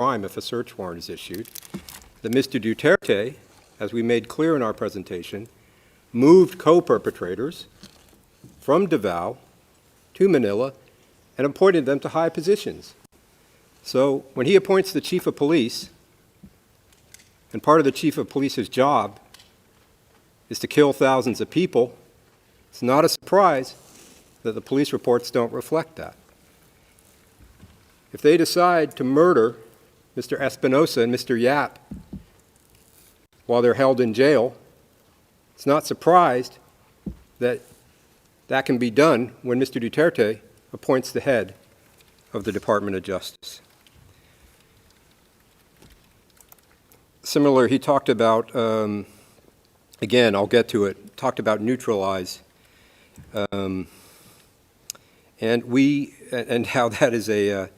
crime if a search warrant is issued, that Mr. Duterte, as we made clear in our presentation, moved co-perpetrators from Davao to Manila and appointed them to high positions. So when he appoints the chief of police, and part of the chief of police's job is to kill thousands of people, it's not a surprise that the police reports don't reflect that. If they decide to murder Mr. Espinosa and Mr. Yap while they're held in jail, it's not surprised that that can be done when Mr. Duterte appoints the head of the Department of Justice. Similar, he talked about, again, I'll get to it, talked about neutralize, and how that is a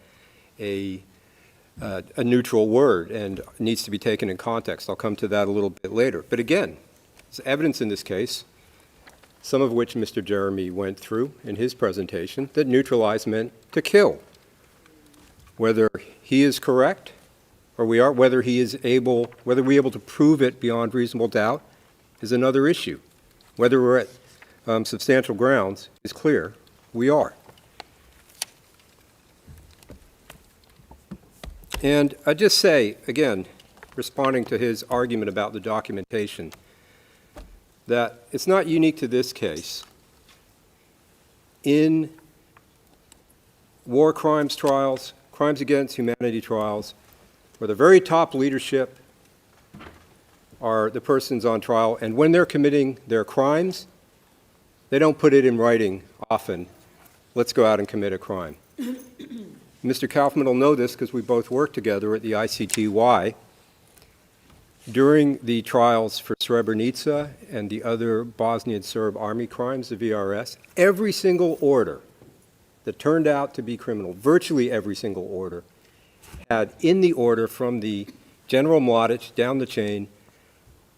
neutral word and needs to be taken in context. I'll come to that a little bit later. But again, there's evidence in this case, some of which Mr. Jeremy went through in his presentation, that neutralize meant to kill. Whether he is correct, or whether we're able to prove it beyond reasonable doubt is another issue. Whether we're at substantial grounds is clear. We are. And I just say, again, responding to his argument about the documentation, that it's not unique to this case. In war crimes trials, crimes against humanity trials, where the very top leadership are the persons on trial, and when they're committing their crimes, they don't put it in writing often, let's go out and commit a crime. Mr. Kaufman will know this because we both worked together at the ICTY. During the trials for Srebrenica and the other Bosnian Serb army crimes, the VRS, every single order that turned out to be criminal, virtually every single order, had in the order from the General Mladic down the chain,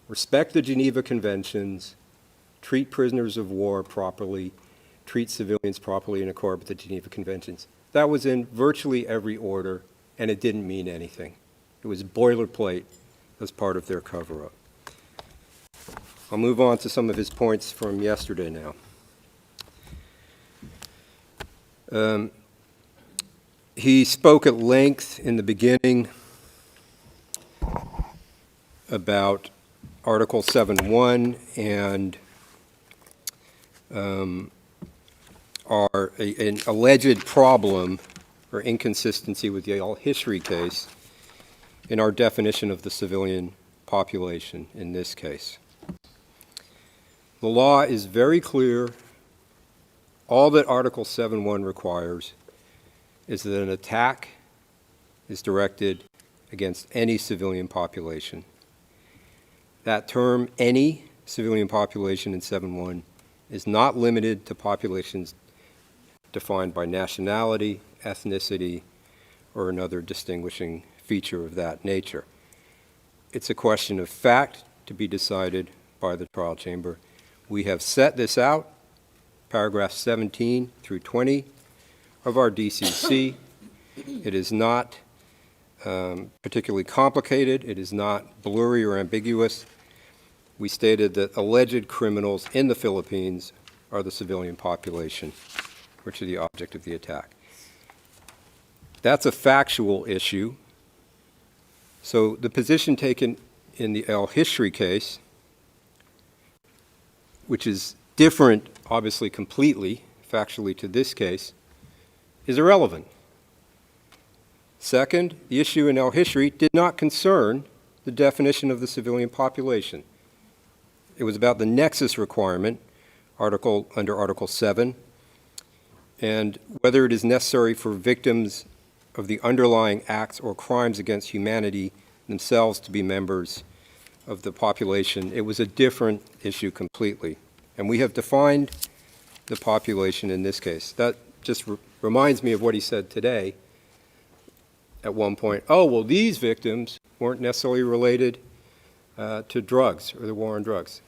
respect the Geneva Conventions, treat prisoners of war properly, treat civilians properly in accord with the Geneva Conventions. That was in virtually every order, and it didn't mean anything. It was boilerplate as part of their cover-up. I'll move on to some of his points from yesterday now. He spoke at length in the beginning about Article 7.1 and an alleged problem or inconsistency with the al-Hishri case in our definition of the civilian population in this case. The law is very clear. All that Article 7.1 requires is that an attack is directed against any civilian population. That term, any civilian population in 7.1, is not limited to populations defined by nationality, ethnicity, or another distinguishing feature of that nature. It's a question of fact to be decided by the trial chamber. We have set this out, paragraphs 17 through 20 of our DCC. It is not particularly complicated. It is not blurry or ambiguous. We stated that alleged criminals in the Philippines are the civilian population, which are the object of the attack. That's a factual issue. So the position taken in the al-Hishri case, which is different, obviously completely, factually to this case, is irrelevant. Second, the issue in al-Hishri did not concern the definition of the civilian population. It was about the nexus requirement under Article 7 and whether it is necessary for victims of the underlying acts or crimes against humanity themselves to be members of the population. It was a different issue completely. And we have defined the population in this case. That just reminds me of what he said today at one point. Oh, well, these victims weren't necessarily related to drugs or the war on drugs.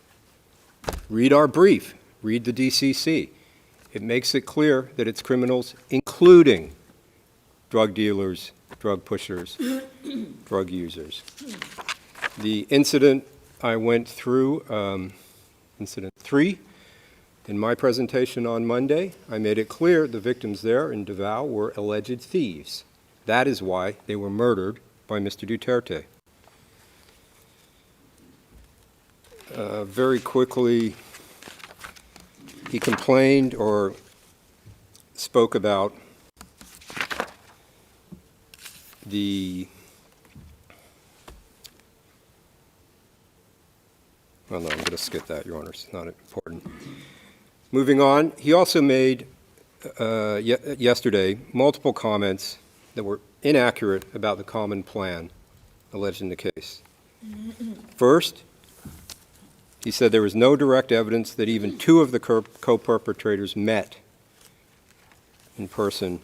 Read our brief. Read the DCC. It makes it clear that it's criminals, including drug dealers drug pushers, drug users. The incident I went through, incident 3, in my presentation on Monday, I made it clear the victims there in Davao were alleged thieves. That is why they were murdered by Mr. Duterte. Very quickly, he complained or spoke about well, no, I'm going to skip that, Your Honor. It's not important. Moving on, he also made yesterday multiple comments that were inaccurate about the common plan alleged in the case. First, he said there was no direct evidence that even 2 of the co-perpetrators met in person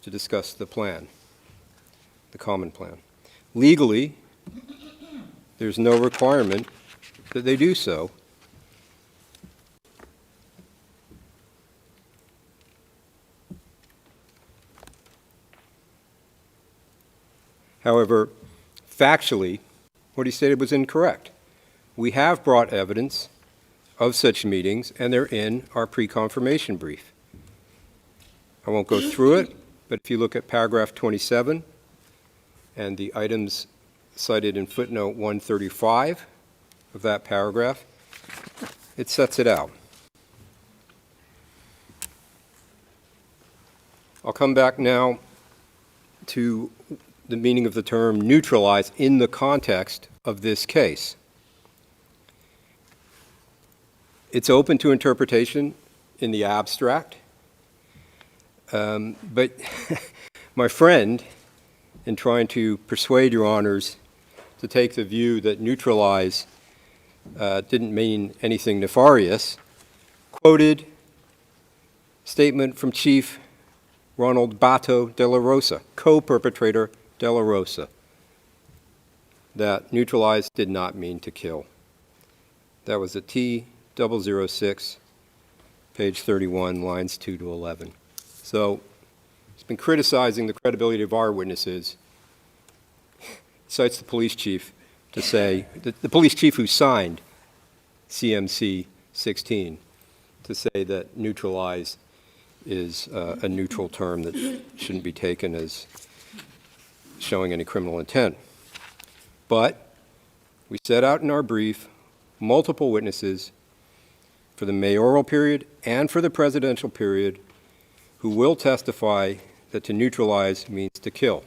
to discuss the plan, the common plan. Legally, there's no requirement that they do so. However, factually, what he stated was incorrect. We have brought evidence of such meetings, and they're in our pre-confirmation brief. I won't go through it, but if you look at paragraph 27 and the items cited in footnote 135 of that paragraph, it sets it out. I'll come back now to the meaning of the term neutralize in the context of this case. It's open to interpretation in the abstract, but my friend, in trying to persuade Your Honors to take the view that neutralize didn't mean anything nefarious, quoted a statement from Chief Ronald Bato de la Rosa, co-perpetrator de la Rosa, that neutralize did not mean to kill. That was at T006, page 31, lines 2 to 11. So he's been criticizing the credibility of our witnesses. Cites the police chief to say, the police chief who signed CMC 16, to say that neutralize is a neutral term that shouldn't be taken as showing any criminal intent. But we set out in our brief multiple witnesses for the mayoral period and for the presidential period who will testify that to neutralize means to kill.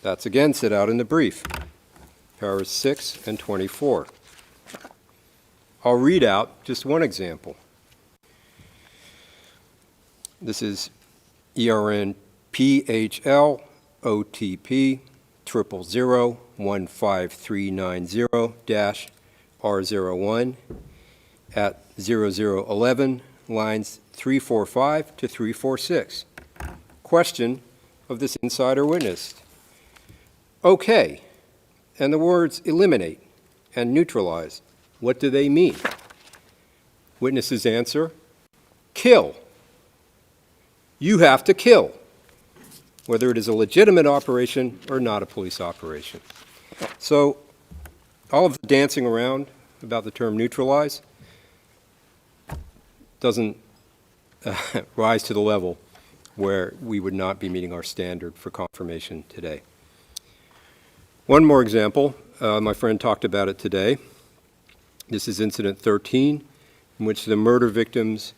That's again set out in the brief, paragraphs 6 and 24. I'll read out just one example. This is ERN PHL OTP 000-15390-R01 at 0011, lines 345 to 346. Question of this insider witness. Okay, and the words eliminate and neutralize, what do they mean? Witness's answer, kill. You have to kill, whether it is a legitimate operation or not a police operation. So all of the dancing around about the term neutralize doesn't rise to the level where we would not be meeting our standard for confirmation today. One more example, my friend talked about it today. This is incident 13, in which the murder victims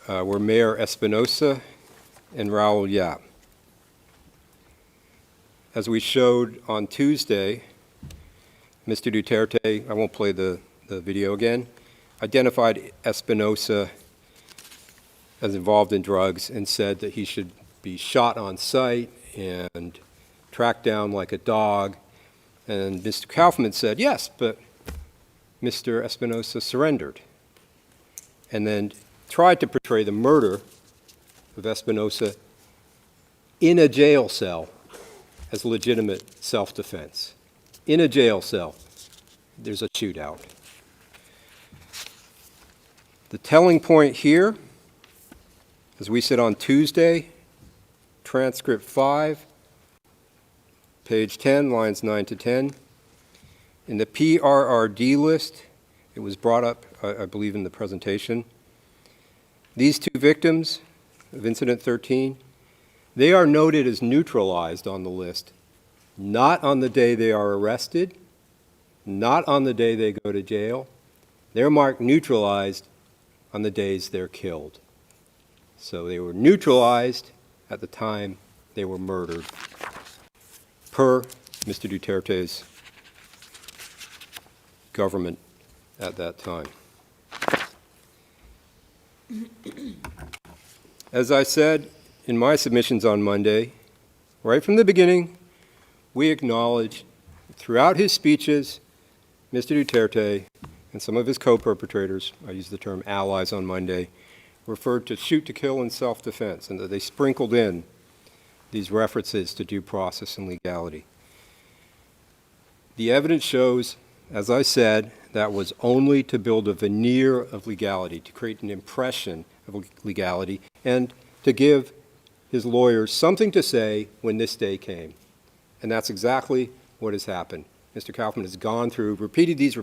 were Mayor Espinosa and Raul Yap. As we showed on Tuesday, Mr. Duterte, I won't play the video again, identified Espinosa as involved in drugs and said that he should be shot on sight and tracked down like a dog. And Mr. Kaufman said, yes, but Mr. Espinosa surrendered. And then tried to portray the murder of Espinosa in a jail cell as legitimate self-defense. In a jail cell, there's a shootout. The telling point here, as we said on Tuesday, transcript 5, page 10, lines 9 to 10. In the PRRD list, it was brought up, I believe, in the presentation. These two victims of Incident 13, they are noted as neutralized on the list, not on the day they are arrested, not on the day they go to jail. They're marked neutralized on the days they're killed. So they were neutralized at the time they were murdered, per Mr. Duterte's government at that time. As I said in my submissions on Monday, right from the beginning, we acknowledge throughout his speeches, Mr. Duterte and some of his co-perpetrators, I used the term allies on Monday, referred to shoot to kill and self-defense, and that they sprinkled in these references to due process and legality. The evidence shows, as I said, that was only to build a veneer of legality, to create an impression of legality, and to give his lawyers something to say when this day came. And that's exactly what has happened. Mr. Kaufman has gone through, repeated these,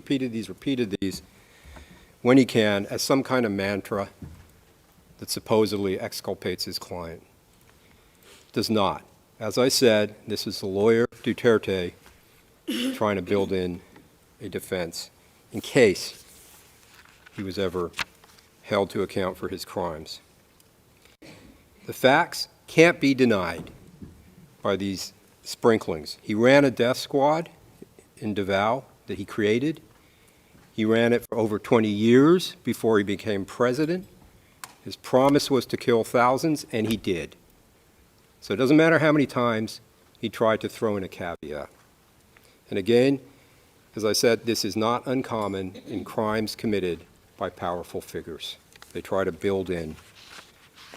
when he can, as some kind of mantra that supposedly exculpates his client. Does not. As I said, this is the lawyer, Duterte, trying to build in a defense in case he was ever held to account for his crimes. The facts can't be denied by these sprinklings. He ran a death squad in Davao that he created. He ran it for over 20 years before he became president. His promise was to kill thousands, and he did. So it doesn't matter how many times he tried to throw in a caveat. And again, as I said, this is not uncommon in crimes committed by powerful figures. They try to build in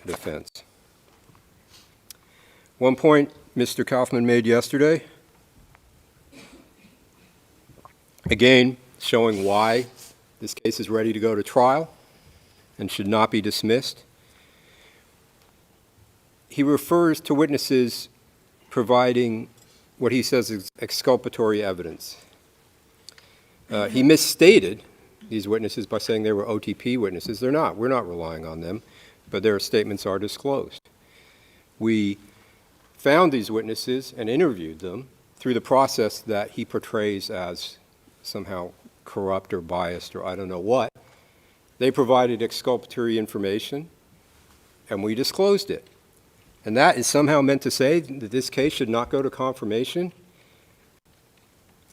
a defense. One point Mr. Kaufman made yesterday, again, showing why this case is ready to go to trial and should not be dismissed. He refers to witnesses providing what he says is exculpatory evidence. He misstated these witnesses by saying they were OTP witnesses. They're not. We're not relying on them, but their statements are disclosed. We found these witnesses and interviewed them through the process that he portrays as somehow corrupt or biased or I don't know what. They provided exculpatory information, and we disclosed it. And that is somehow meant to say that this case should not go to confirmation?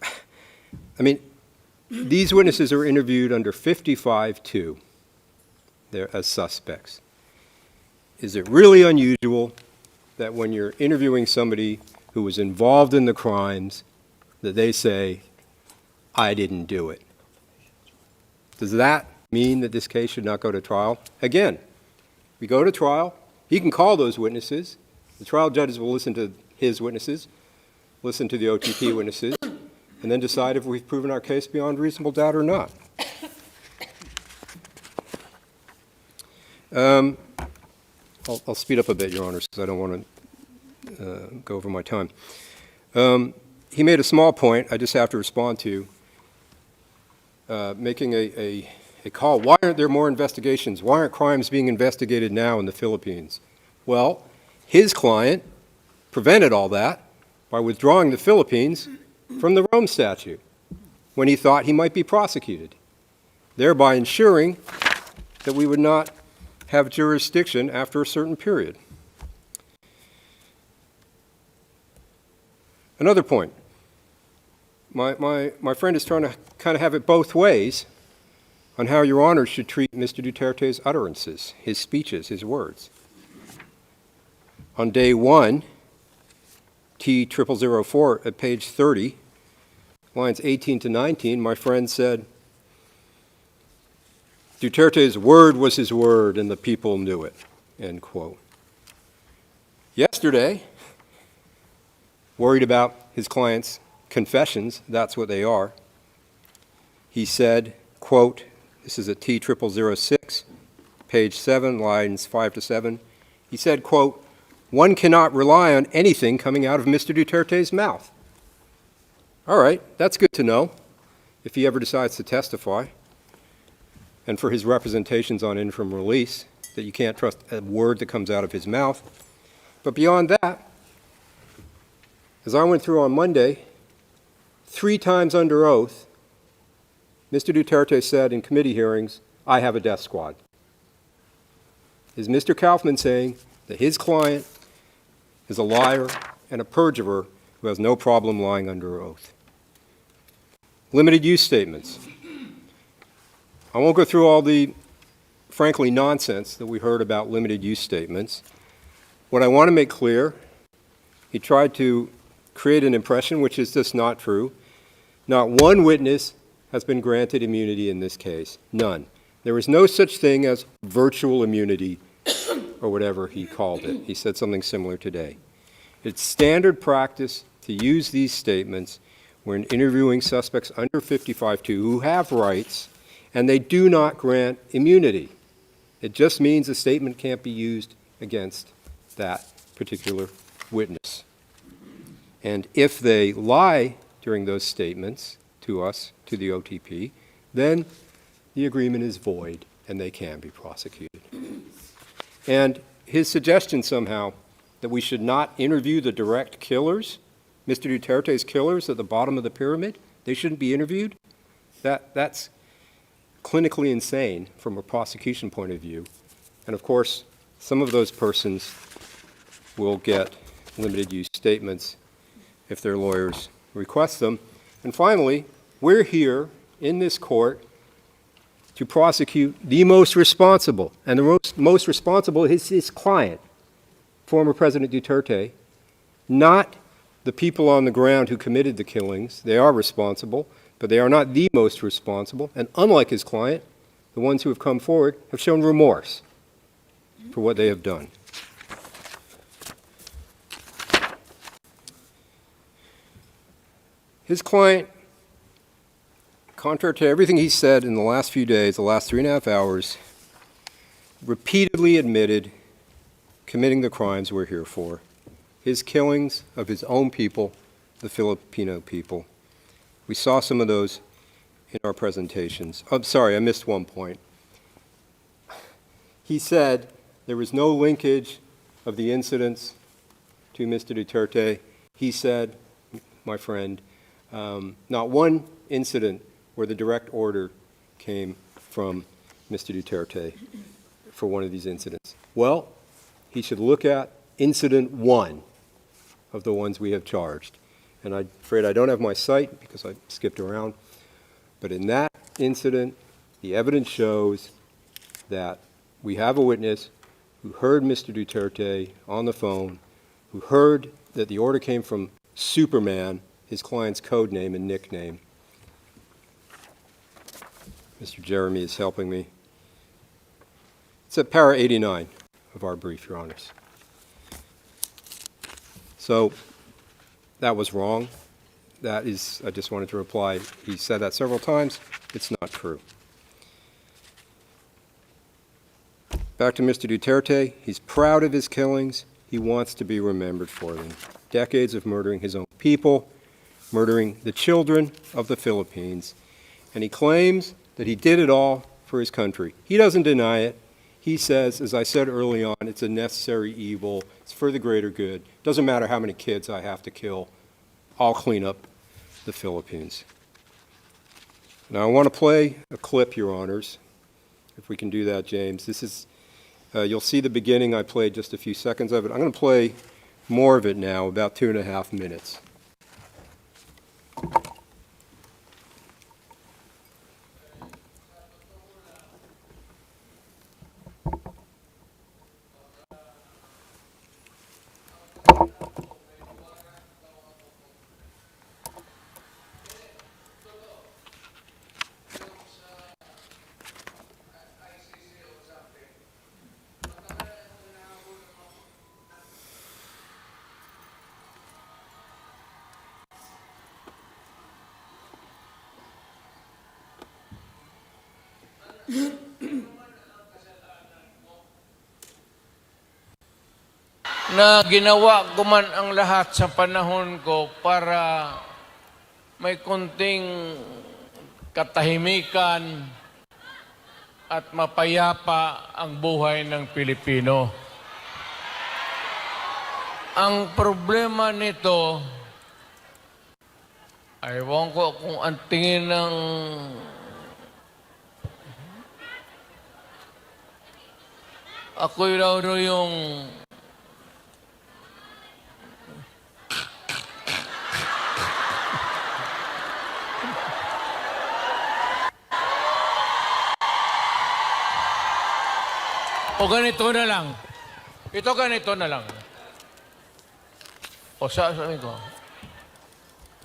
I mean, these witnesses are interviewed under 55-2. They're as suspects. Is it really unusual that when you're interviewing somebody who was involved in the crimes, that they say, I didn't do it? Does that mean that this case should not go to trial? Again, we go to trial. He can call those witnesses. The trial judges will listen to his witnesses, listen to the OTP witnesses, and then decide if we've proven our case beyond reasonable doubt or not. I'll speed up a bit, Your Honors, because I don't want to go over my time. He made a small point I just have to respond to, making a call. Why aren't there more investigations? Why aren't crimes being investigated now in the Philippines? Well, his client prevented all that by withdrawing the Philippines from the Rome Statute when he thought he might be prosecuted, thereby ensuring that we would not have jurisdiction after a certain period. Another point. My friend is trying to kind of have it both ways on how Your Honor should treat Mr. Duterte's utterances, his speeches, his words. On day 1, T0004 at page 30, lines 18 to 19, my friend said, Duterte's word was his word and the people knew it, end quote. Yesterday, worried about his client's confessions, that's what they are, he said, quote, this is at T0006, page 7, lines 5 to 7, he said, quote, one cannot rely on anything coming out of Mr. Duterte's mouth. All right, that's good to know if he ever decides to testify, and for his representations on interim release, that you can't trust a word that comes out of his mouth. But beyond that, as I went through on Monday, 3 times under oath, Mr. Duterte said in committee hearings, I have a death squad. Is Mr. Kaufman saying that his client is a liar and a perjurer who has no problem lying under oath? Limited use statements. I won't go through all the, frankly, nonsense that we heard about limited use statements. What I want to make clear, he tried to create an impression which is just not true. Not one witness has been granted immunity in this case. None. There is no such thing as virtual immunity, or whatever he called it. He said something similar today. It's standard practice to use these statements when interviewing suspects under 55-2 who have rights, and they do not grant immunity. It just means a statement can't be used against that particular witness. And if they lie during those statements to us, to the OTP, then the agreement is void and they can be prosecuted. And his suggestion somehow that we should not interview the direct killers, Mr. Duterte's killers at the bottom of the pyramid, they shouldn't be interviewed? That's clinically insane from a prosecution point of view. And of course, some of those persons will get limited use statements if their lawyers request them. And finally, we're here in this court to prosecute the most responsible, and the most responsible is his client, former President Duterte, not the people on the ground who committed the killings. They are responsible, but they are not the most responsible. And unlike his client, the ones who have come forward have shown remorse for what they have done. His client, contrary to everything he said in the last few days, the last 3.5 hours, repeatedly admitted committing the crimes we're here for. His killings of his own people, the Filipino people. We saw some of those in our presentations. I'm sorry, I missed one point. He said there was no linkage of the incidents to Mr. Duterte. He said, my friend, not one incident where the direct order came from Mr. Duterte for one of these incidents. Well, he should look at incident 1 of the ones we have charged. And I'm afraid I don't have my cite because I skipped around. But in that incident, the evidence shows that we have a witness who heard Mr. Duterte on the phone, who heard that the order came from Superman, his client's code name and nickname. Mr. Jeremy is helping me. It's at para 89 of our brief, Your Honors. So that was wrong. That is, I just wanted to reply. He said that several times. It's not true. Back to Mr. Duterte. He's proud of his killings. He wants to be remembered for them. Decades of murdering his own people, murdering the children of the Philippines. And he claims that he did it all for his country. He doesn't deny it. He says, as I said early on, it's a necessary evil. It's for the greater good. Doesn't matter how many kids I have to kill. I'll clean up the Philippines. Now I want to play a clip, Your Honors, if we can do that, James. This is, you'll see the beginning. I played just a few seconds of it. I'm going to play more of it now, about 2.5 minutes. Na ginawa ko man ang lahat sa panahon ko para may konting katahimikan at mapayapa ang buhay ng Pilipino. Ang problema nito, ewan ko kung ang tingin ng ako'y raw yung o ganito na lang. Ito ganito na lang. O sabi ko,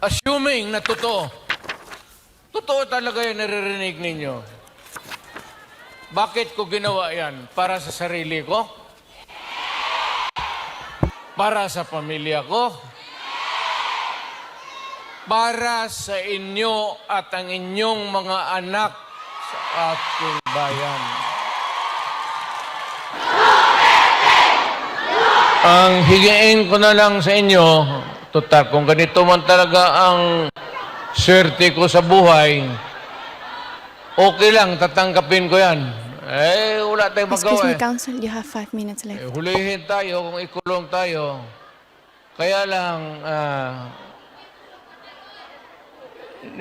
assuming na totoo talaga yung naririnig ninyo, bakit ko ginawa yan? Para sa sarili ko? Para sa pamilya ko? Para sa inyo at ang inyong mga anak sa ating bayan? Ang higiin ko na lang sa inyo, total, kung ganito man talaga ang swerte ko sa buhay, okay lang, tatanggapin ko yan. Wala tayong magawa. Excuse me, Counsel, you have 5 minutes left. Hulihin tayo kung ikulong tayo. Kaya lang,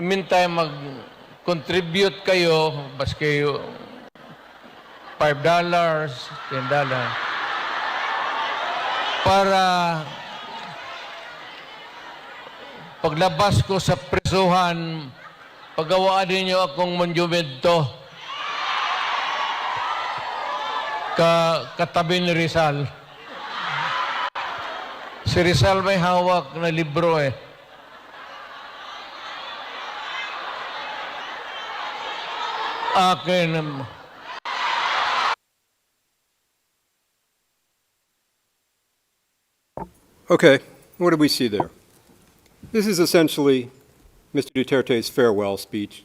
meantime, mag-contribute kayo, baski $5, $10, para paglabas ko sa presuhan, paggawaan ninyo akong monumento katabi ni Rizal. Si Rizal may hawak na libro eh. Akin. Okay, what do we see there? This is essentially Mr. Duterte's farewell speech.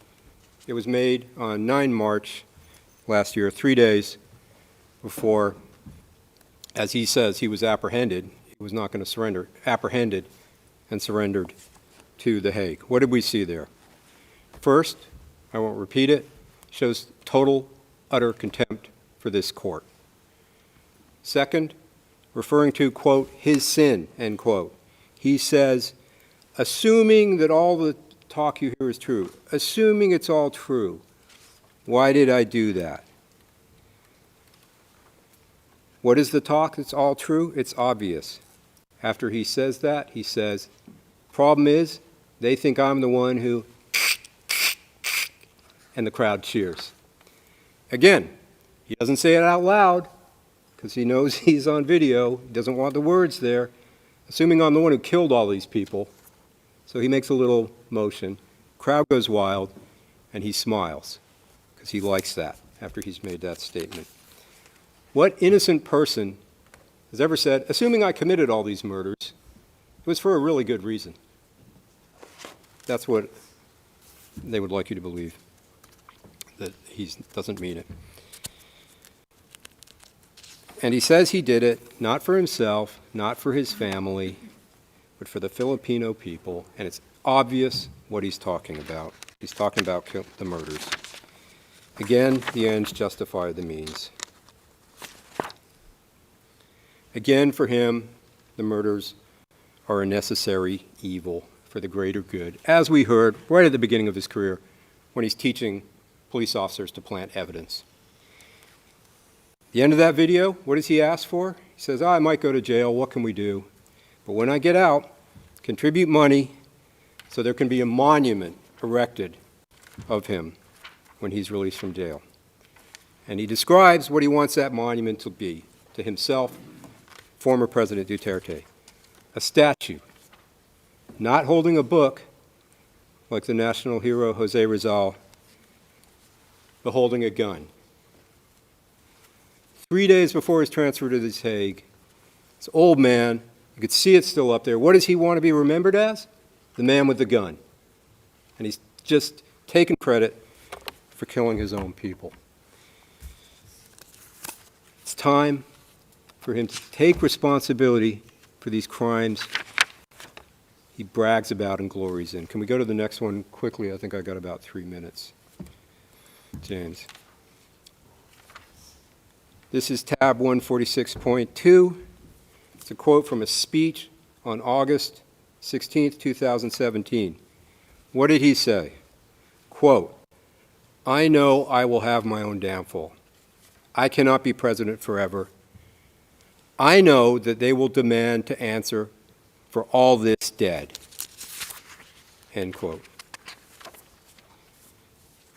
It was made on 9 March last year, 3 days before, as he says, he was apprehended. He was not going to surrender, apprehended and surrendered to The Hague. What did we see there? First, I won't repeat it, shows total, utter contempt for this court. Second, referring to, quote, his sin, end quote, he says, assuming that all the talk you hear is true, assuming it's all true, why did I do that? What is the talk that's all true? It's obvious. After he says that, he says, problem is, they think I'm the one who, and the crowd cheers. Again, he doesn't say it out loud, because he knows he's on video, he doesn't want the words there, assuming I'm the one who killed all these people. So he makes a little motion, crowd goes wild, and he smiles, because he likes that after he's made that statement. What innocent person has ever said, assuming I committed all these murders, it was for a really good reason? That's what they would like you to believe, that he doesn't mean it. And he says he did it not for himself, not for his family, but for the Filipino people, and it's obvious what he's talking about. He's talking about the murders. Again, the ends justify the means. Again, for him, the murders are a necessary evil for the greater good, as we heard right at the beginning of his career when he's teaching police officers to plant evidence. The end of that video, what does he ask for? He says, I might go to jail, what can we do? But when I get out, contribute money so there can be a monument erected of him when he's released from jail. And he describes what he wants that monument to be to himself, former President Duterte. A statue, not holding a book like the national hero Jose Rizal, but holding a gun. 3 days before his transfer to The Hague, this old man, you could see it still up there. What does he want to be remembered as? The man with the gun. And he's just taken credit for killing his own people. It's time for him to take responsibility for these crimes he brags about and glories in. Can we go to the next one quickly? I think I got about 3 minutes. James. This is tab 146.2. It's a quote from a speech on August 16th, 2017. What did he say? Quote, "I know I will have my own downfall. I cannot be president forever. I know that they will demand to answer for all this dead." End quote.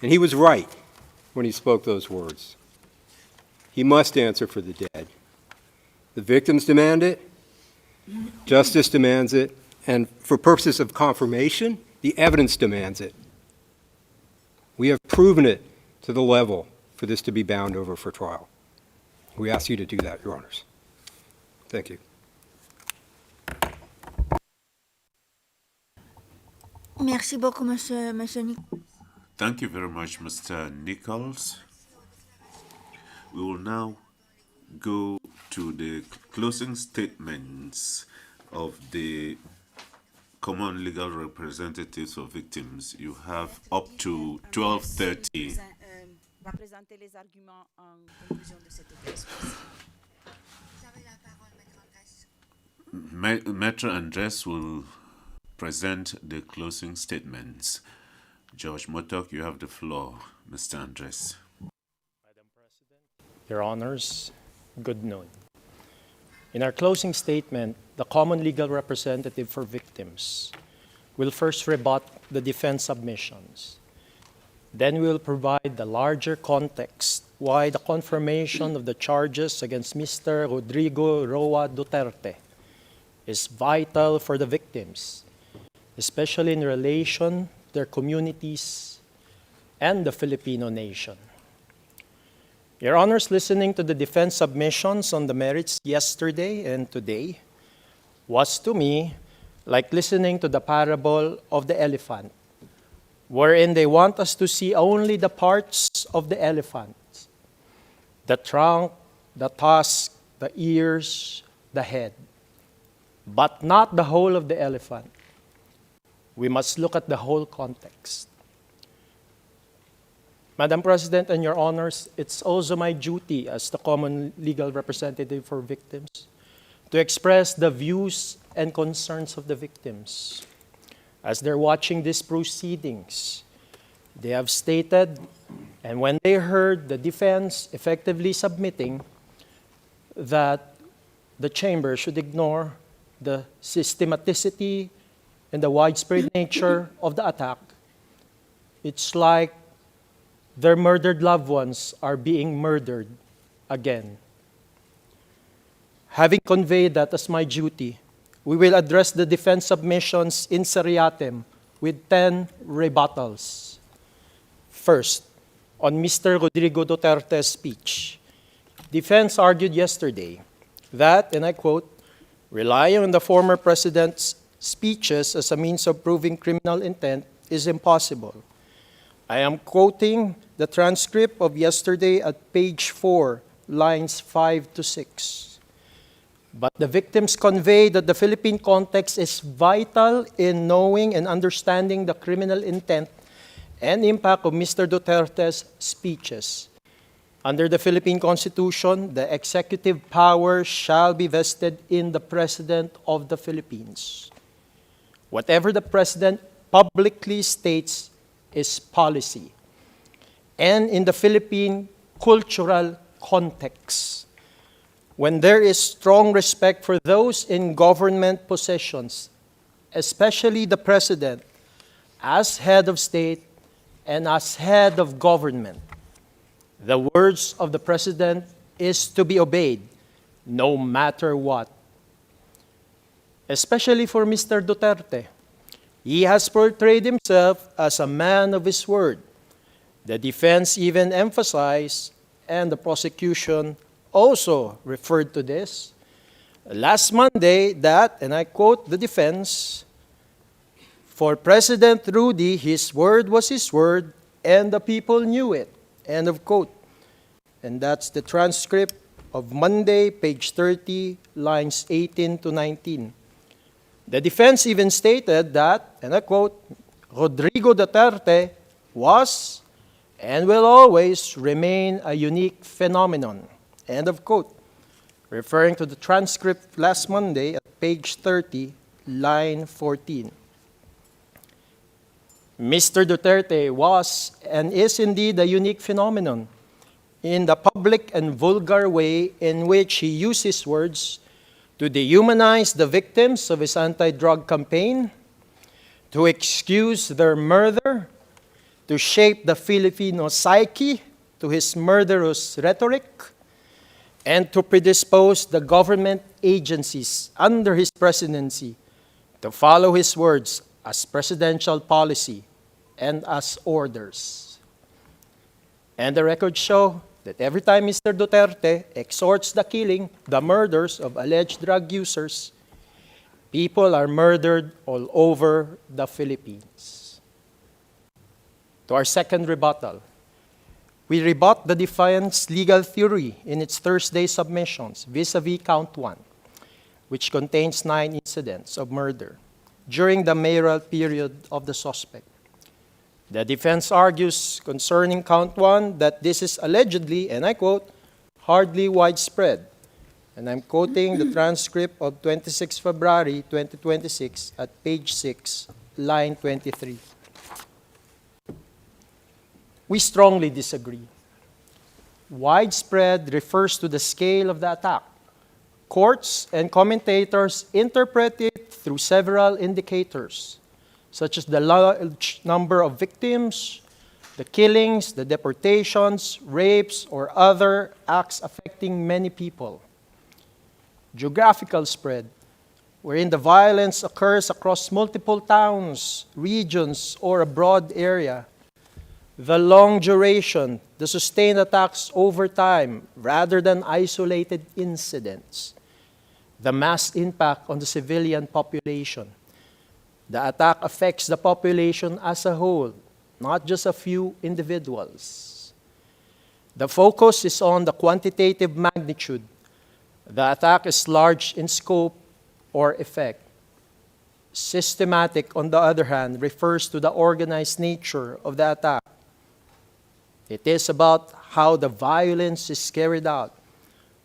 And he was right when he spoke those words. He must answer for the dead. The victims demand it, justice demands it, and for purposes of confirmation, the evidence demands it. We have proven it to the level for this to be bound over for trial. We ask you to do that, Your Honors. Thank you. Merci beaucoup, Monsieur Thank you very much, Mr. Nichols. We will now go to the closing statements of the common legal representatives of victims. You have up to 12:30. Va présenter les arguments en conclusion de cette audience. Maître Andres will present the closing statements. George Motok, you have the floor, Mr. Andres. Madam President, Your Honors, good noon. In our closing statement, the common legal representative for victims will first rebut the defense submissions. Then we will provide the larger context why the confirmation of the charges against Mr. Rodrigo Roa Duterte is vital for the victims, especially in relation to their communities and the Filipino nation. Your Honors, listening to the defense submissions on the merits yesterday and today was to me like listening to the parable of the elephant, wherein they want us to see only the parts of the elephant: the trunk, the tusk, the ears, the head, but not the whole of the elephant. We must look at the whole context. Madam President and Your Honors, it's also my duty as the common legal representative for victims to express the views and concerns of the victims. As they're watching these proceedings, they have stated, and when they heard the defense effectively submitting that the chamber should ignore the systematicity and the widespread nature of the attack, it's like their murdered loved ones are being murdered again. Having conveyed that as my duty, we will address the defense submissions in seriatim with 10 rebuttals. First, on Mr. Rodrigo Duterte's speech, defense argued yesterday that, and I quote, "relying on the former president's speeches as a means of proving criminal intent is impossible." I am quoting the transcript of yesterday at page 4, lines 5 to 6. But the victims convey that the Philippine context is vital in knowing and understanding the criminal intent and impact of Mr. Duterte's speeches. Under the Philippine Constitution, the executive power shall be vested in the President of the Philippines. Whatever the President publicly states is policy. And in the Philippine cultural context, when there is strong respect for those in government positions, especially the President, as head of state and as head of government, the words of the President is to be obeyed, no matter what. Especially for Mr. Duterte, he has portrayed himself as a man of his word. The defense even emphasized, and the prosecution also referred to this last Monday, that, and I quote the defense, "For President Rudy, his word was his word, and the people knew it." End of quote. And that's the transcript of Monday, page 30, lines 18 to 19. The defense even stated that, and I quote, Rodrigo Duterte was and will always remain a unique phenomenon, end of quote, referring to the transcript last Monday at page 30, line 14. Mr. Duterte was and is indeed a unique phenomenon in the public and vulgar way in which he uses words to dehumanize the victims of his anti-drug campaign, to excuse their murder, to shape the Filipino psyche to his murderous rhetoric, and to predispose the government agencies under his presidency to follow his words as presidential policy and as orders. And the records show that every time Mr. Duterte exhorts the killing, the murders of alleged drug users, people are murdered all over the Philippines. To our second rebuttal, we rebut the defense legal theory in its Thursday submissions vis-a-vis count 1, which contains 9 incidents of murder during the mayoral period of the suspect. The defense argues concerning count 1 that this is allegedly, and I quote, hardly widespread. And I'm quoting the transcript of 26 February 2026 at page 6, line 23. We strongly disagree. Widespread refers to the scale of the attack. Courts and commentators interpret it through several indicators, such as the large number of victims, the killings, the deportations, rapes, or other acts affecting many people. Geographical spread, wherein the violence occurs across multiple towns, regions, or a broad area. The long duration, the sustained attacks over time, rather than isolated incidents. The mass impact on the civilian population. The attack affects the population as a whole, not just a few individuals. The focus is on the quantitative magnitude. The attack is large in scope or effect. Systematic, on the other hand, refers to the organized nature of the attack. It is about how the violence is carried out,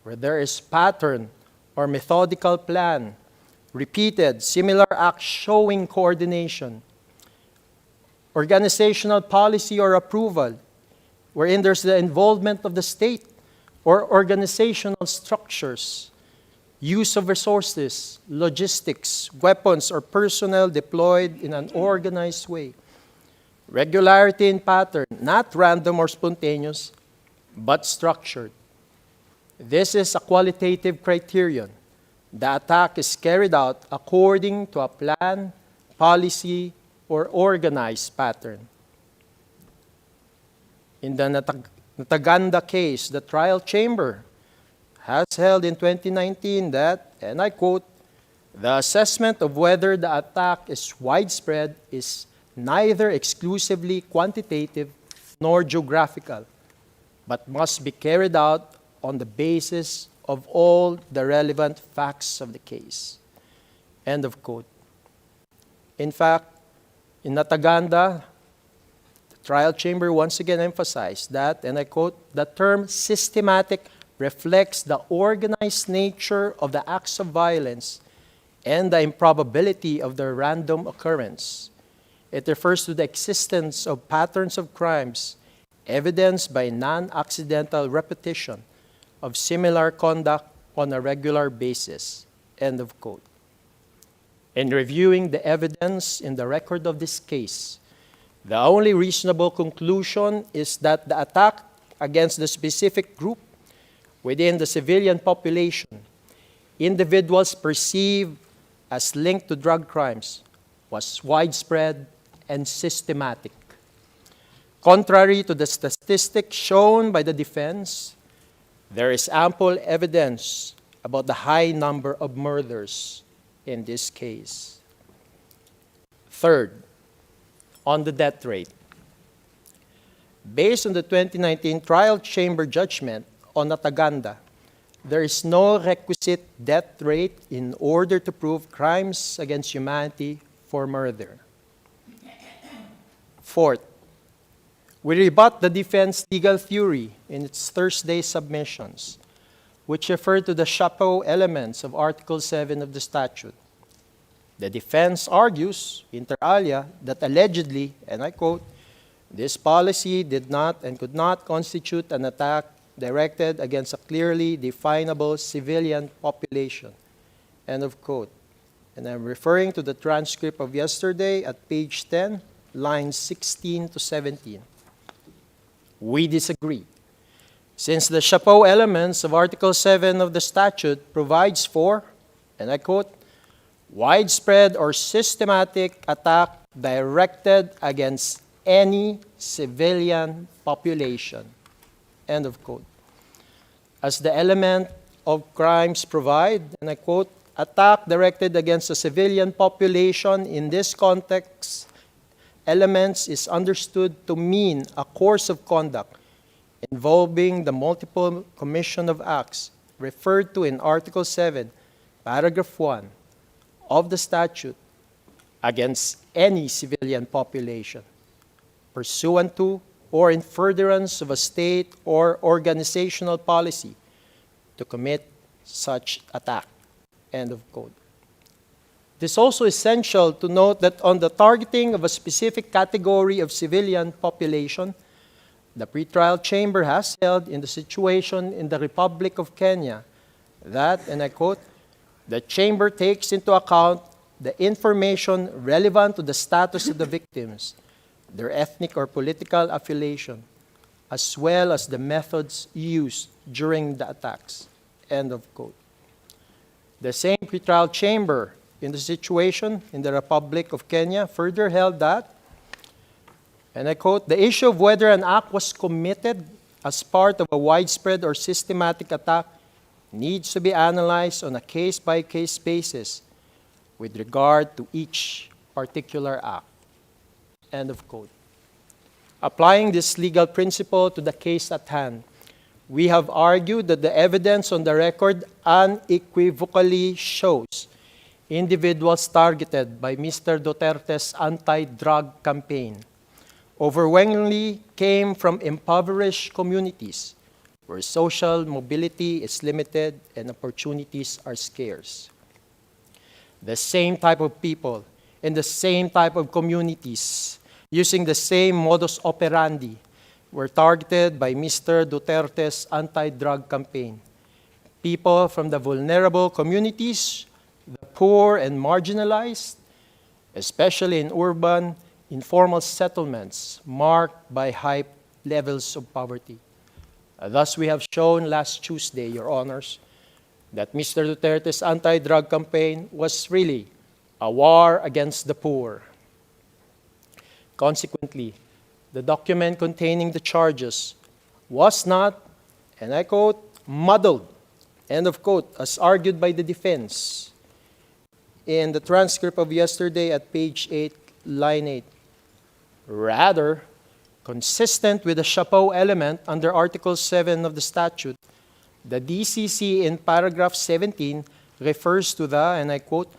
where there is pattern or methodical plan, repeated similar acts showing coordination, organizational policy or approval, wherein there's the involvement of the state or organizational structures, use of resources, logistics, weapons, or personnel deployed in an organized way. Regularity in pattern, not random or spontaneous, but structured. This is a qualitative criterion. The attack is carried out according to a plan, policy, or organized pattern. In the Nataganda case, the trial chamber has held in 2019 that, and I quote, the assessment of whether the attack is widespread is neither exclusively quantitative nor geographical, but must be carried out on the basis of all the relevant facts of the case. End of quote. In fact, in Nataganda, the trial chamber once again emphasized that, and I quote, the term systematic reflects the organized nature of the acts of violence and the improbability of their random occurrence. It refers to the existence of patterns of crimes evidenced by non-accidental repetition of similar conduct on a regular basis. End of quote. In reviewing the evidence in the record of this case, the only reasonable conclusion is that the attack against the specific group within the civilian population, individuals perceived as linked to drug crimes, was widespread and systematic. Contrary to the statistics shown by the defense, there is ample evidence about the high number of murders in this case. Third, on the death rate. Based on the 2019 trial chamber judgment on Nataganda, there is no requisite death rate in order to prove crimes against humanity for murder. Fourth, we rebut the defense legal theory in its Thursday submissions, which refer to the chapeau elements of Article 7 of the statute. The defense argues, inter alia, that allegedly, and I quote, this policy did not and could not constitute an attack directed against a clearly definable civilian population, end of quote. And I'm referring to the transcript of yesterday at page 10, lines 16 to 17. We disagree. Since the chapeau elements of Article 7 of the statute provides for, and I quote, widespread or systematic attack directed against any civilian population, end of quote. As the element of crimes provide, and I quote, attack directed against a civilian population in this context, elements is understood to mean a course of conduct involving the multiple commission of acts referred to in Article 7, Paragraph 1 of the statute against any civilian population, pursuant to or in furtherance of a state or organizational policy to commit such attack, end of quote. It is also essential to note that on the targeting of a specific category of civilian population, the pretrial chamber has held in the situation in the Republic of Kenya that, and I quote, the chamber takes into account the information relevant to the status of the victims, their ethnic or political affiliation, as well as the methods used during the attacks, end of quote. The same pretrial chamber in the situation in the Republic of Kenya further held that, and I quote, the issue of whether an act was committed as part of a widespread or systematic attack needs to be analyzed on a case-by-case basis with regard to each particular act, end of quote. Applying this legal principle to the case at hand, we have argued that the evidence on the record unequivocally shows individuals targeted by Mr. Duterte's anti-drug campaign overwhelmingly came from impoverished communities where social mobility is limited and opportunities are scarce. The same type of people in the same type of communities using the same modus operandi were targeted by Mr. Duterte's anti-drug campaign. People from the vulnerable communities, the poor and marginalized, especially in urban, informal settlements marked by high levels of poverty. Thus, we have shown last Tuesday, Your Honors, that Mr. Duterte's anti-drug campaign was really a war against the poor. Consequently, the document containing the charges was not, and I quote, muddled, end of quote, as argued by the defense in the transcript of yesterday at page 8, line 8. Rather, consistent with the chapeau element under Article 7 of the statute, the DCC in paragraph 17 refers to the, and I quote,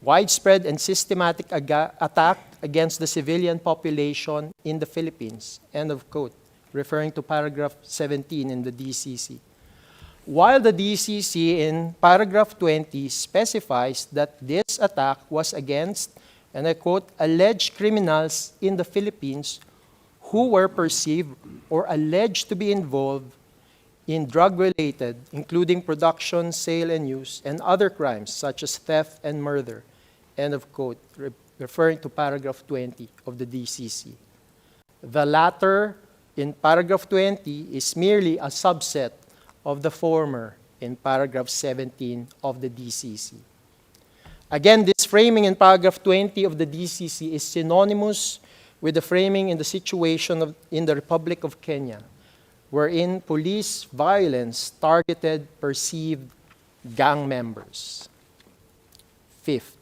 widespread and systematic attack against the civilian population in the Philippines, end of quote, referring to paragraph 17 in the DCC. While the DCC in paragraph 20 specifies that this attack was against, and I quote, alleged criminals in the Philippines who were perceived or alleged to be involved in drug-related, including production, sale, and use, and other crimes such as theft and murder, end of quote, referring to paragraph 20 of the DCC. The latter, in paragraph 20, is merely a subset of the former in paragraph 17 of the DCC. Again, this framing in paragraph 20 of the DCC is synonymous with the framing in the situation in the Republic of Kenya, wherein police violence targeted perceived gang members. Fifth,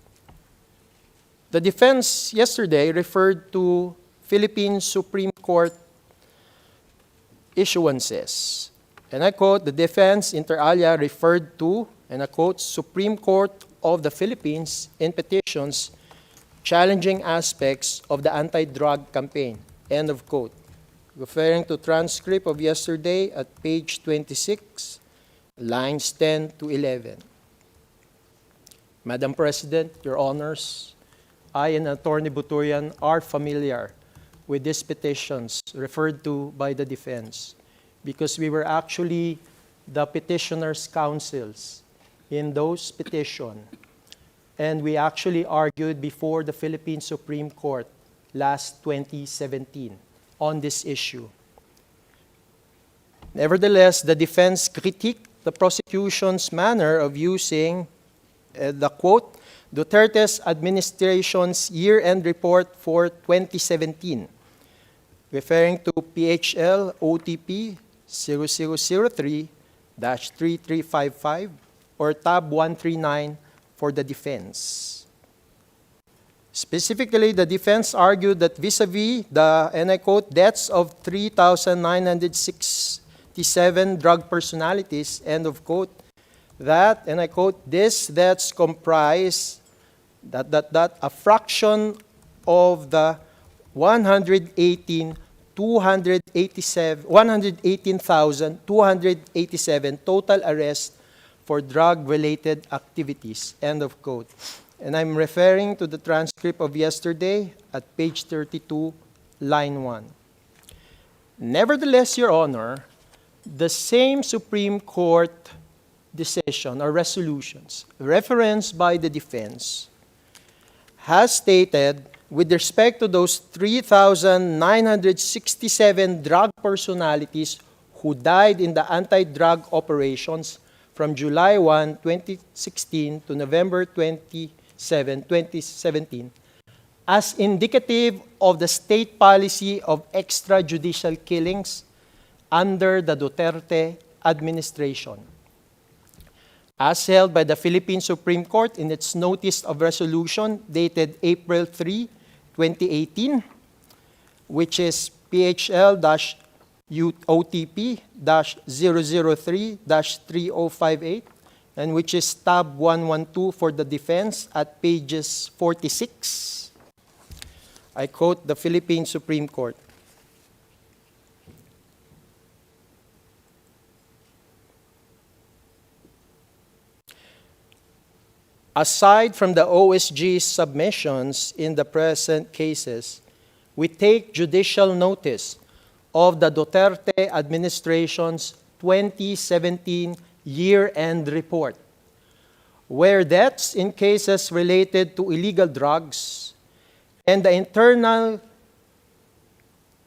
the defense yesterday referred to Philippine Supreme Court issuances, And I quote, the defense inter alia referred to, and I quote, Supreme Court of the Philippines in petitions challenging aspects of the anti-drug campaign, end of quote. Referring to transcript of yesterday at page 26, lines 10 to 11. Madam President, Your Honors, I and Attorney Buturian are familiar with these petitions referred to by the defense because we were actually the petitioners' counsels in those petitions. And we actually argued before the Philippine Supreme Court last 2017 on this issue. Nevertheless, the defense critiqued the prosecution's manner of using the quote, Duterte's administration's year-end report for 2017, referring to PHL OTP 0003-3355 or tab 139 for the defense. Specifically, the defense argued that vis-a-vis the, and I quote, deaths of 3,967 drug personalities, end of quote, that, and I quote, these deaths comprise a fraction of the 118,287 total arrests for drug-related activities, end of quote. And I'm referring to the transcript of yesterday at page 32, line 1. Nevertheless, Your Honor, the same Supreme Court decision or resolutions referenced by the defense has stated with respect to those 3,967 drug personalities who died in the anti-drug operations from July 1, 2016 to November 27, 2017, as indicative of the state policy of extrajudicial killings under the Duterte administration. As held by the Philippine Supreme Court in its notice of resolution dated April 3, 2018, which is PHL-OTP-003-3058, and which is tab 112 for the defense at pages 46. I quote the Philippine Supreme Court. Aside from the OSG's submissions in the present cases, we take judicial notice of the Duterte administration's 2017 year-end report, where deaths in cases related to illegal drugs and the internal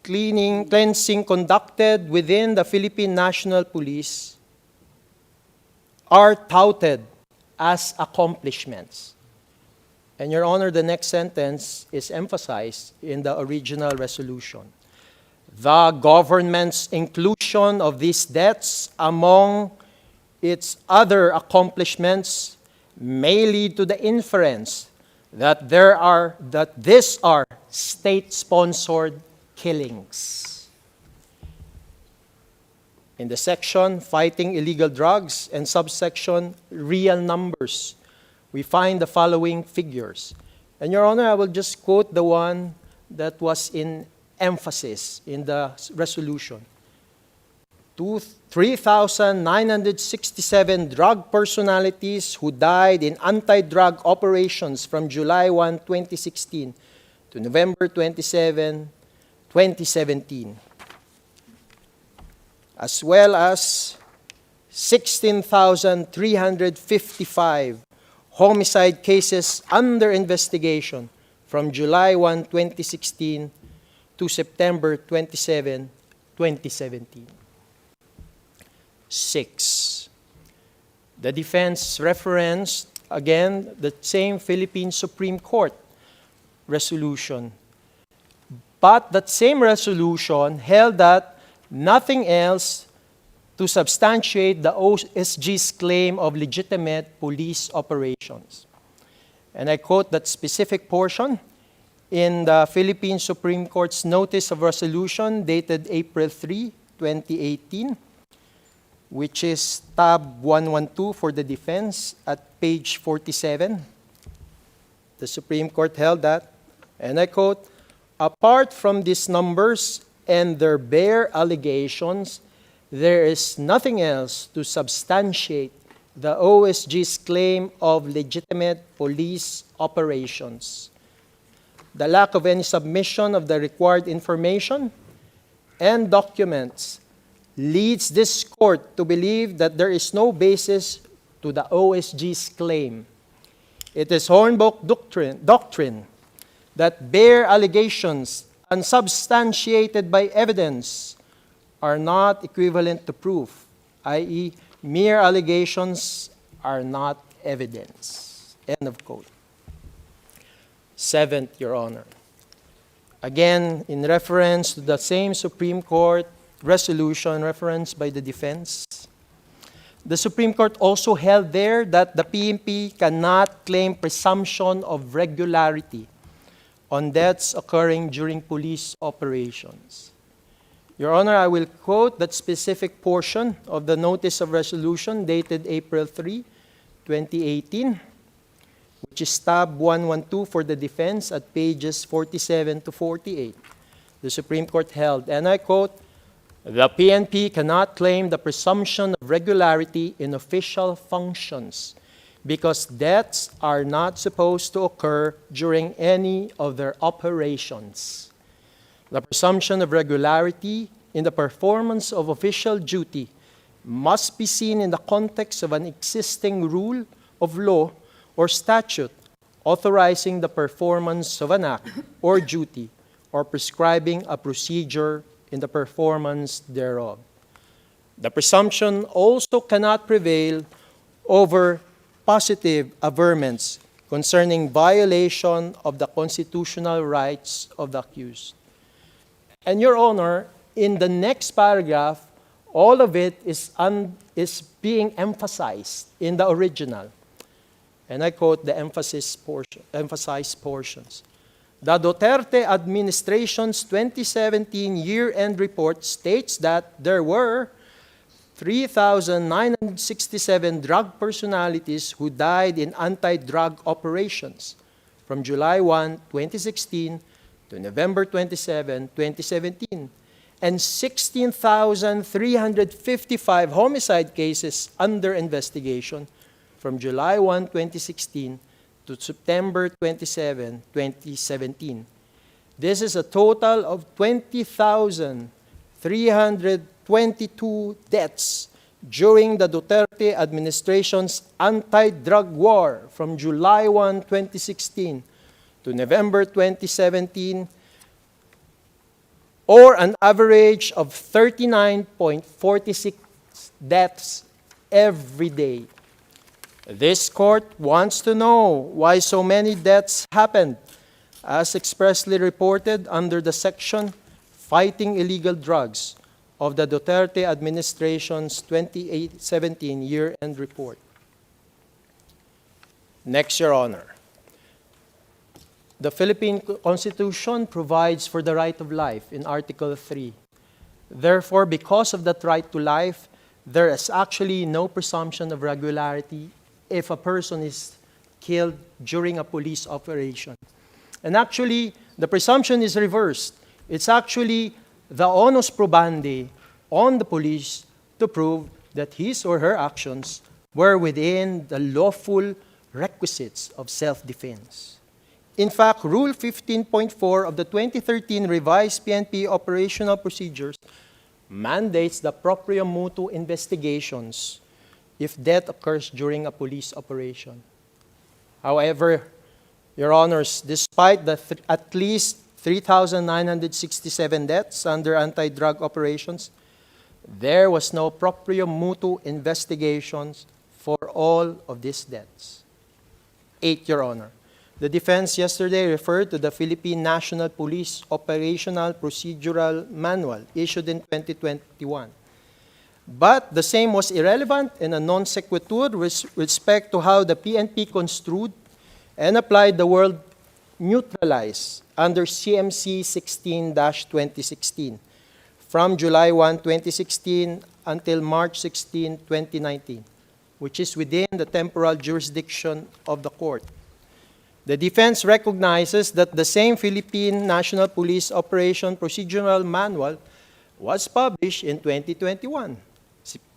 cleansing conducted within the Philippine National Police are touted as accomplishments. And Your Honor, the next sentence is emphasized in the original resolution. The government's inclusion of these deaths among its other accomplishments may lead to the inference that these are state-sponsored killings. In the section Fighting Illegal Drugs and subsection Real Numbers, we find the following figures. And Your Honor, I will just quote the one that was in emphasis in the resolution. 3,967 drug personalities who died in anti-drug operations from July 1, 2016 to November 27, 2017. As well as 16,355 homicide cases under investigation from July 1, 2016 to September 27, 2017. 6. The defense referenced, again, the same Philippine Supreme Court resolution. But that same resolution held that nothing else to substantiate the OSG's claim of legitimate police operations. And I quote that specific portion in the Philippine Supreme Court's Notice of Resolution dated April 3, 2018, which is tab 112 for the defense at page 47. The Supreme Court held that, and I quote, "Apart from these numbers and their bare allegations, there is nothing else to substantiate the OSG's claim of legitimate police operations. The lack of any submission of the required information and documents leads this court to believe that there is no basis to the OSG's claim. It is Hornbook doctrine that bare allegations unsubstantiated by evidence are not equivalent to proof, i.e., mere allegations are not evidence." End of quote. Seventh, Your Honor. Again, in reference to the same Supreme Court resolution referenced by the defense, the Supreme Court also held there that the PNP cannot claim presumption of regularity on deaths occurring during police operations. Your Honor, I will quote that specific portion of the notice of resolution dated April 3, 2018, which is tab 112 for the defense at pages 47 to 48. The Supreme Court held, and I quote, "The PNP cannot claim the presumption of regularity in official functions because deaths are not supposed to occur during any of their operations. The presumption of regularity in the performance of official duty must be seen in the context of an existing rule of law or statute authorizing the performance of an act or duty or prescribing a procedure in the performance thereof. The presumption also cannot prevail over positive averments concerning violation of the constitutional rights of the accused." And Your Honor, in the next paragraph, all of it is being emphasized in the original. And I quote the emphasized portions. "The Duterte administration's 2017 year-end report states that there were 3,967 drug personalities who died in anti-drug operations from July 1, 2016 to November 27, 2017, and 16,355 homicide cases under investigation from July 1, 2016 to September 27, 2017. This is a total of 20,322 deaths during the Duterte administration's anti-drug war from July 1, 2016 to November 2017, or an average of 39.46 deaths every day. This court wants to know why so many deaths happened, as expressly reported under the section Fighting Illegal Drugs of the Duterte administration's 2017 year-end report. Next, Your Honor. The Philippine Constitution provides for the right of life in Article 3. Therefore, because of that right to life, there is actually no presumption of regularity if a person is killed during a police operation. And actually, the presumption is reversed. It's actually the onus probandi on the police to prove that his or her actions were within the lawful requisites of self-defense. In fact, Rule 15.4 of the 2013 revised PNP operational procedures mandates the proprio motu investigations if death occurs during a police operation. However, Your Honors, despite the at least 3,967 deaths under anti-drug operations, there was no proprio motu investigations for all of these deaths. 8, Your Honor. The defense yesterday referred to the Philippine National Police Operational Procedural Manual issued in 2021. But the same was irrelevant and a non sequitur with respect to how the PNP construed and applied the word neutralize under CMC 16-2016, from July 1, 2016 until March 16, 2019, which is within the temporal jurisdiction of the court. The defense recognizes that the same Philippine National Police Operation Procedural Manual was published in 2021,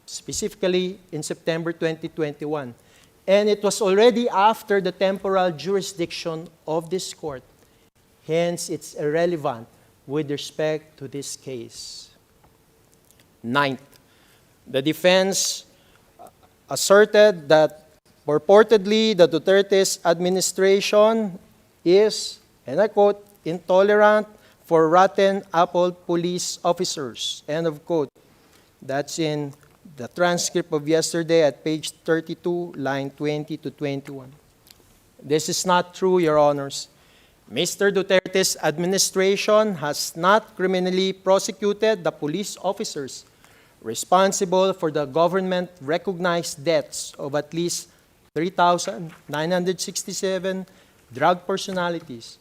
specifically in September 2021. And it was already after the temporal jurisdiction of this court. Hence, it's irrelevant with respect to this case. Ninth, the defense asserted that purportedly the Duterte's administration is, and I quote, intolerant for rotten apple police officers, end of quote. That's in the transcript of yesterday at page 32, line 20 to 21. This is not true, Your Honors. Mr. Duterte's administration has not criminally prosecuted the police officers responsible for the government-recognized deaths of at least 3,967 drug personalities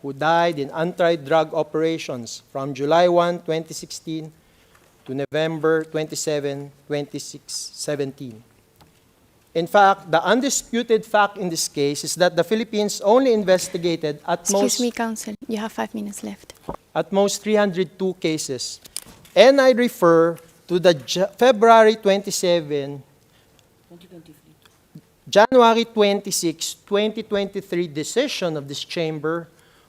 who died in anti-drug operations from July 1, 2016 to November 27, 2017. In fact, the undisputed fact in this case is that the Philippines only investigated Excuse me, counsel. You have 5 minutes left. at most 302 cases. And I refer to the February 27, January 26, 2023 decision of this chamber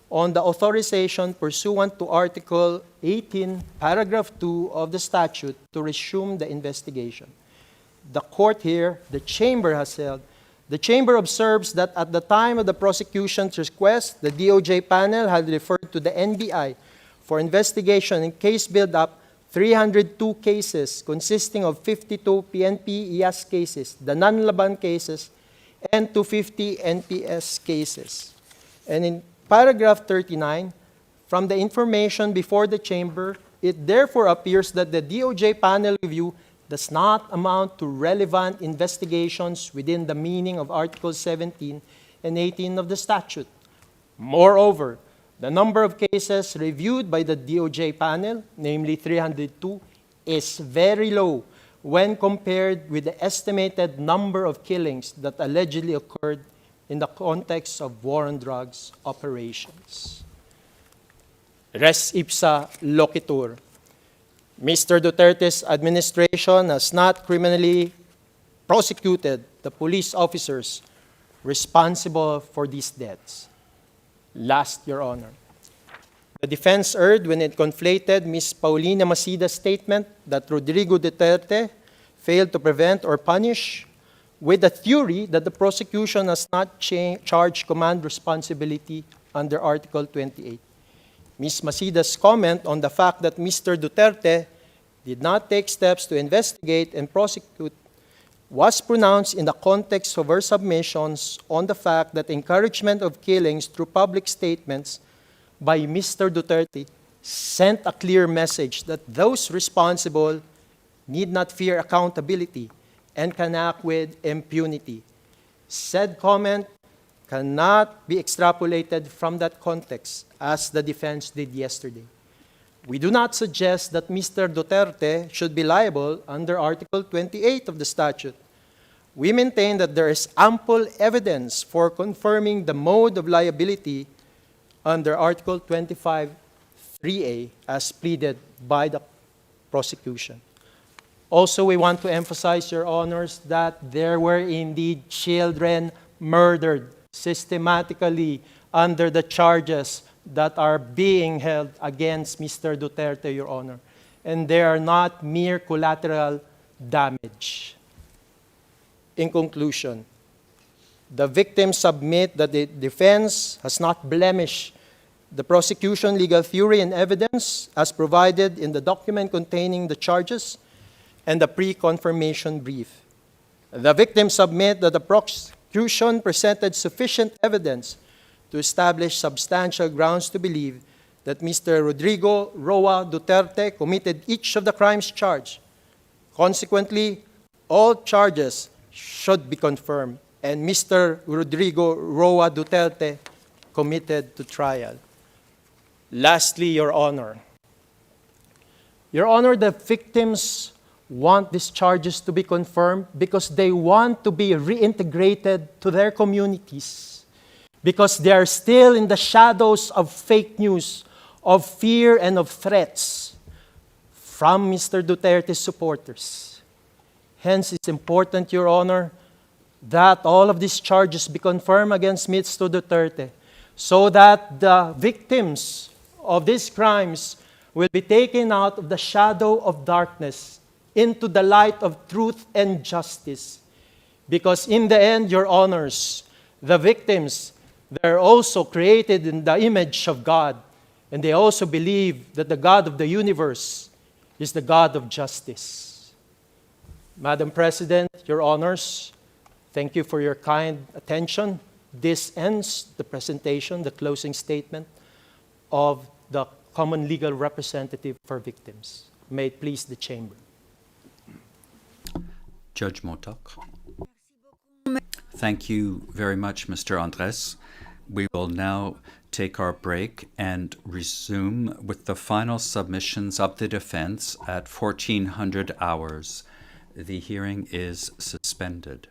on the authorization pursuant to Article 18, Paragraph 2 of the statute to resume the investigation. The court here, the chamber has held, the chamber observes that at the time of the prosecution's request, the DOJ panel had referred to the NBI for investigation in case build-up 302 cases consisting of 52 PNP IAS cases, the non-Laban cases, and 250 NPS cases. And in paragraph 39, from the information before the chamber, it therefore appears that the DOJ panel review does not amount to relevant investigations within the meaning of Articles 17 and 18 of the statute. Moreover, the number of cases reviewed by the DOJ panel, namely 302, is very low when compared with the estimated number of killings that allegedly occurred in the context of war on drugs operations. Res ipsa loquitur. Mr. Duterte's administration has not criminally prosecuted the police officers responsible for these deaths. Last, Your Honor. The defense erred when it conflated Ms. Paulina Macida's statement that Rodrigo Duterte failed to prevent or punish with the theory that the prosecution has not charged command responsibility under Article 28. Ms. Macida's comment on the fact that Mr. Duterte did not take steps to investigate and prosecute was pronounced in the context of her submissions on the fact that encouragement of killings through public statements by Mr. Duterte sent a clear message that those responsible need not fear accountability and can act with impunity. Said comment cannot be extrapolated from that context, as the defense did yesterday. We do not suggest that Mr. Duterte should be liable under Article 28 of the statute. We maintain that there is ample evidence for confirming the mode of liability under Article 25(3)(a) as pleaded by the prosecution. Also, we want to emphasize, Your Honors, that there were indeed children murdered systematically under the charges that are being held against Mr. Duterte, Your Honor. And they are not mere collateral damage. In conclusion, the victims submit that the defense has not blemished the prosecution legal theory and evidence as provided in the document containing the charges and the pre-confirmation brief. The victims submit that the prosecution presented sufficient evidence to establish substantial grounds to believe that Mr. Rodrigo Roa Duterte committed each of the crimes charged. Consequently, all charges should be confirmed, and Mr. Rodrigo Roa Duterte committed to trial. Lastly, Your Honor, Your Honor, the victims want these charges to be confirmed because they want to be reintegrated to their communities, because they are still in the shadows of fake news, of fear and of threats from Mr. Duterte's supporters. Hence, it's important, Your Honor, that all of these charges be confirmed against Mr. Duterte so that the victims of these crimes will be taken out of the shadow of darkness into the light of truth and justice. Because in the end, Your Honors, the victims, they're also created in the image of God, and they also believe that the God of the universe is the God of justice. Madam President, Your Honors, thank you for your kind attention. This ends the presentation, the closing statement of the Common Legal Representative for Victims. May it please the Chamber. Judge Motok. Thank you very much, Mr. Andres. We will now take our break and resume with the final submissions of the defense at 1400 hours. The hearing is suspended.